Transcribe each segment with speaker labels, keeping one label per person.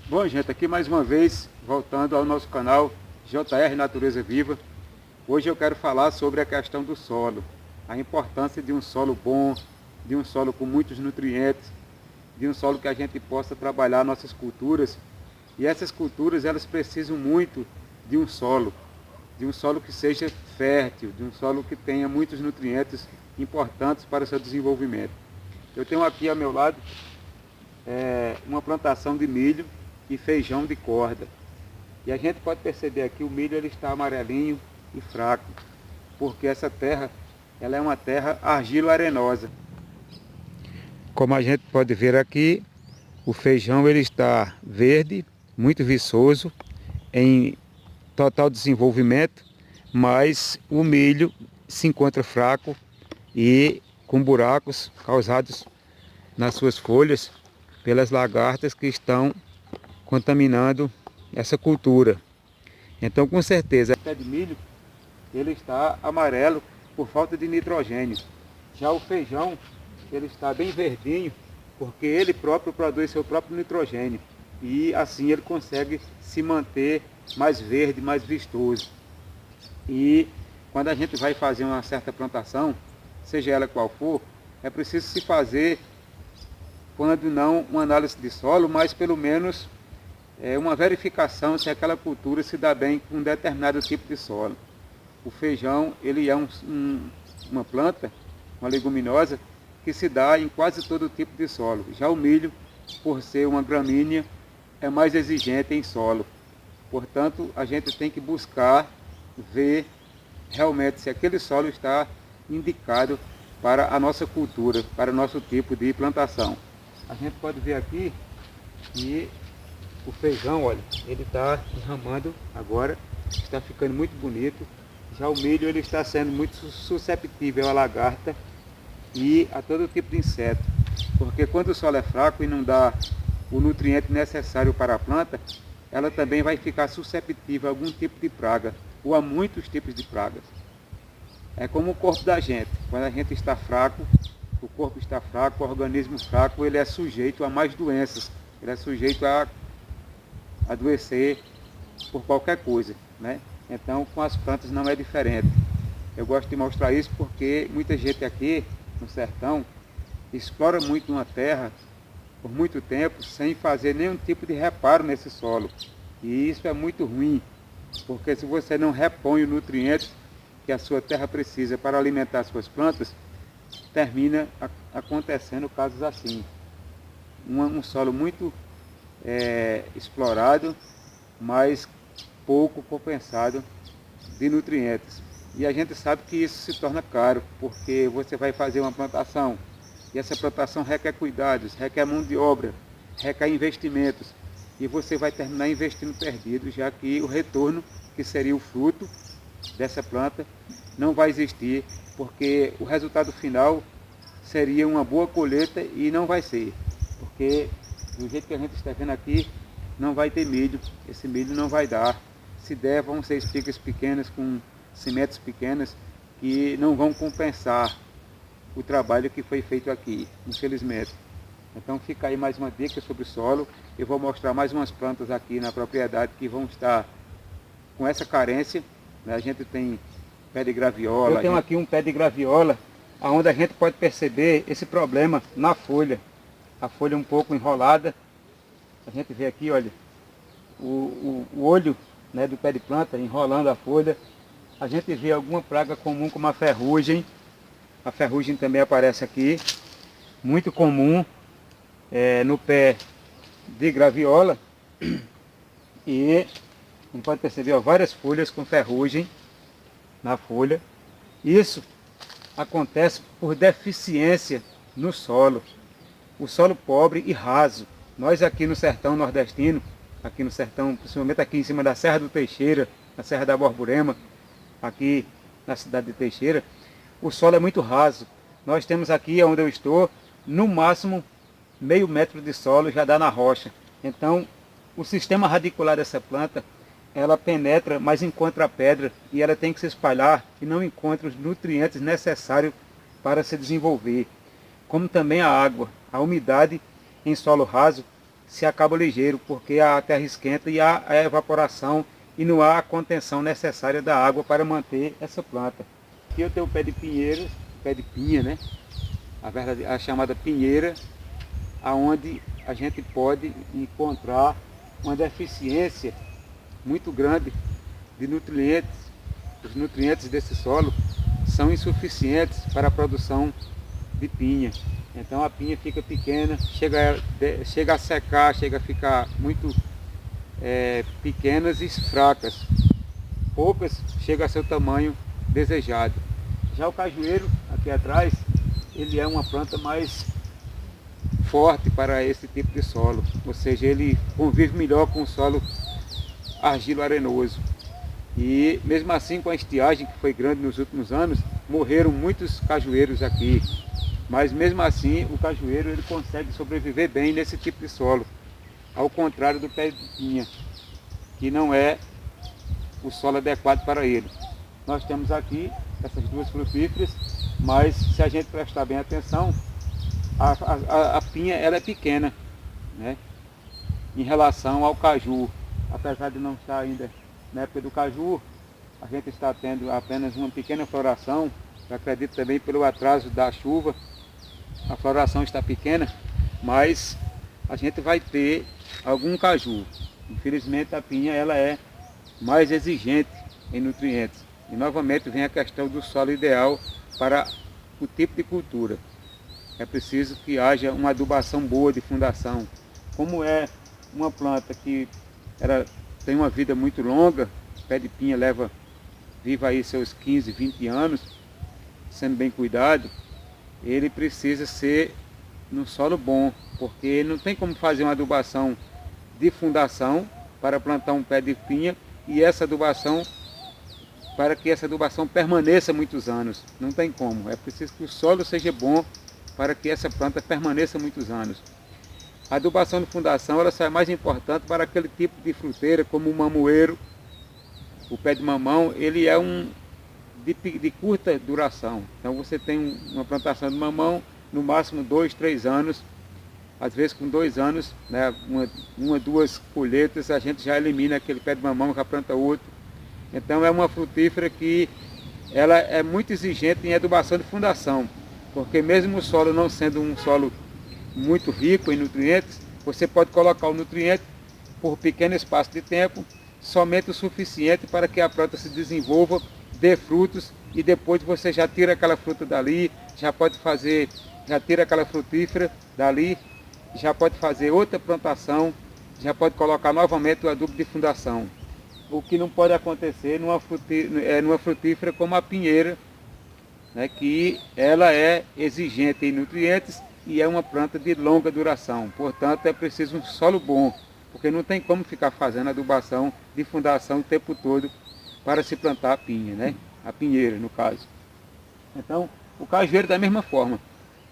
Speaker 1: Bom, gente, aqui mais uma vez, voltando ao nosso canal JR Natureza Viva. Hoje eu quero falar sobre a questão do solo, a importância de um solo bom, de um solo com muitos nutrientes, de um solo que a gente possa trabalhar nossas culturas. E essas culturas, elas precisam muito de um solo que seja fértil, de um solo que tenha muitos nutrientes importantes para o seu desenvolvimento. Eu tenho aqui ao meu lado uma plantação de milho e feijão de corda. E a gente pode perceber aqui o milho ele está amarelinho e fraco, porque essa terra ela é uma terra argilo-arenosa. Como a gente pode ver aqui, o feijão ele está verde, muito viçoso, em total desenvolvimento, mas o milho se encontra fraco e com buracos causados nas suas folhas pelas lagartas que estão contaminando essa cultura. Então, com certeza, o pé de milho ele está amarelo por falta de nitrogênio. Já o feijão ele está bem verdinho porque ele próprio produz seu próprio nitrogênio e assim ele consegue se manter mais verde, mais vistoso. E quando a gente vai fazer uma certa plantação, seja ela qual for, é preciso se fazer, quando não uma análise de solo, mas pelo menos uma verificação se aquela cultura se dá bem com um determinado tipo de solo. O feijão ele é uma planta, uma leguminosa, que se dá em quase todo tipo de solo. Já o milho, por ser uma gramínea, é mais exigente em solo. Portanto, a gente tem que buscar ver realmente se aquele solo está indicado para a nossa cultura, para o nosso tipo de plantação. A gente pode ver aqui que o feijão, olha, ele está derramando agora, está ficando muito bonito. Já o milho ele está sendo muito susceptível à lagarta e a todo tipo de inseto, porque quando o solo é fraco e não dá o nutriente necessário para a planta, ela também vai ficar susceptível a algum tipo de praga ou a muitos tipos de pragas. É como o corpo da gente, quando a gente está fraco, o corpo está fraco, o organismo fraco, ele é sujeito a mais doenças, ele é sujeito a adoecer por qualquer coisa, né? Então com as plantas não é diferente. Eu gosto de mostrar isso porque muita gente aqui no sertão explora muito uma terra por muito tempo sem fazer nenhum tipo de reparo nesse solo. E isso é muito ruim, porque se você não repõe os nutrientes que a sua terra precisa para alimentar suas plantas, termina acontecendo casos assim. Um solo muito explorado, mas pouco compensado de nutrientes. E a gente sabe que isso se torna caro, porque você vai fazer uma plantação, e essa plantação requer cuidados, requer mão de obra, requer investimentos, e você vai terminar investindo perdido, já que o retorno, que seria o fruto dessa planta, não vai existir, porque o resultado final seria uma boa colheita e não vai ser, porque do jeito que a gente está vendo aqui, não vai ter milho, esse milho não vai dar. Se der, vão ser espigas pequenas com sementes pequenas que não vão compensar o trabalho que foi feito aqui, infelizmente. Então fica aí mais uma dica sobre o solo. Eu vou mostrar mais umas plantas aqui na propriedade que vão estar com essa carência, né? A gente tem pé de graviola. Eu tenho aqui um pé de graviola, onde a gente pode perceber esse problema na folha. A folha um pouco enrolada. A gente vê aqui, olha, o olho, né, do pé de planta enrolando a folha. A gente vê alguma praga comum como a ferrugem. A ferrugem também aparece aqui, muito comum no pé de graviola. E a gente pode perceber, ó, várias folhas com ferrugem na folha. Isso acontece por deficiência no solo. O solo pobre e raso. Nós aqui no sertão nordestino, aqui no sertão, principalmente aqui em cima da Serra do Teixeira, na Serra da Borborema, aqui na cidade de Teixeira, o solo é muito raso. Nós temos aqui onde eu estou, no máximo meio metro de solo já dá na rocha. Então, o sistema radicular dessa planta, ela penetra, mas encontra a pedra e ela tem que se espalhar e não encontra os nutrientes necessários para se desenvolver. Como também a água, a umidade em solo raso se acaba ligeiro, porque a terra esquenta e há a evaporação e não há a contenção necessária da água para manter essa planta. Aqui eu tenho o pé de pinheiro, pé de pinha, né? A chamada pinheira, aonde a gente pode encontrar uma deficiência muito grande de nutrientes. Os nutrientes desse solo são insuficientes para a produção de pinha. Então a pinha fica pequena, chega a secar, chega a ficar muito pequenas e fracas. Poucas chega a seu tamanho desejado. Já o cajueiro, aqui atrás, ele é uma planta mais forte para esse tipo de solo, ou seja, ele convive melhor com o solo argilo-arenoso. E mesmo assim, com a estiagem que foi grande nos últimos anos, morreram muitos cajueiros aqui. Mas mesmo assim, o cajueiro ele consegue sobreviver bem nesse tipo de solo, ao contrário do pé de pinha, que não é o solo adequado para ele. Nós temos aqui essas duas frutíferas, mas se a gente prestar bem atenção, a pinha ela é pequena, né, em relação ao caju. Apesar de não estar ainda na época do caju, a gente está tendo apenas uma pequena floração. Eu acredito também pelo atraso da chuva, a floração está pequena, mas a gente vai ter algum caju. Infelizmente a pinha ela é mais exigente em nutrientes. E novamente vem a questão do solo ideal para o tipo de cultura. É preciso que haja uma adubação boa de fundação. Como é uma planta que ela tem uma vida muito longa, o pé de pinha vive aí seus 15, 20 anos, sendo bem cuidado, ele precisa ser num solo bom, porque não tem como fazer uma adubação de fundação para plantar um pé de pinha e essa adubação, para que essa adubação permaneça muitos anos. Não tem como, é preciso que o solo seja bom para que essa planta permaneça muitos anos. A adubação de fundação ela só é mais importante para aquele tipo de fruteira, como o mamoeiro. O pé de mamão, ele é de curta duração. Então você tem uma plantação de mamão, no máximo 2, 3 anos. Às vezes com 2 anos, né, uma, 2 colheitas, a gente já elimina aquele pé de mamão, já planta outro. Então é uma frutífera que ela é muito exigente em adubação de fundação. Porque mesmo o solo não sendo um solo muito rico em nutrientes, você pode colocar o nutriente por pequeno espaço de tempo, somente o suficiente para que a planta se desenvolva, dê frutos e depois você já tira aquela fruta dali, já tira aquela frutífera dali, já pode fazer outra plantação, já pode colocar novamente o adubo de fundação. O que não pode acontecer numa frutífera como a pinheira, né, que ela é exigente em nutrientes e é uma planta de longa duração. Portanto, é preciso um solo bom, porque não tem como ficar fazendo adubação de fundação o tempo todo para se plantar a pinha, né? A pinheira, no caso. Então, o cajueiro da mesma forma.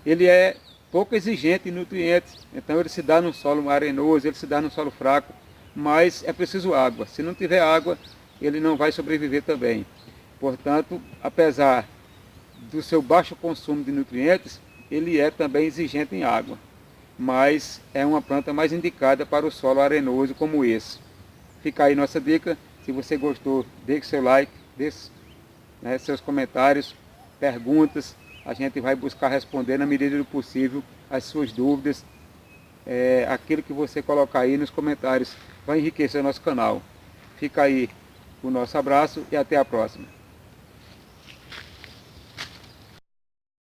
Speaker 1: Ele é pouco exigente em nutrientes, então ele se dá no solo arenoso, ele se dá no solo fraco, mas é preciso água. Se não tiver água, ele não vai sobreviver também. Portanto, apesar do seu baixo consumo de nutrientes, ele é também exigente em água, mas é uma planta mais indicada para o solo arenoso como esse. Fica aí nossa dica. Se você gostou, deixe seu like, deixe, né, seus comentários, perguntas. A gente vai buscar responder na medida do possível as suas dúvidas. Aquilo que você colocar aí nos comentários vai enriquecer o nosso canal. Fica aí o nosso abraço e até a próxima.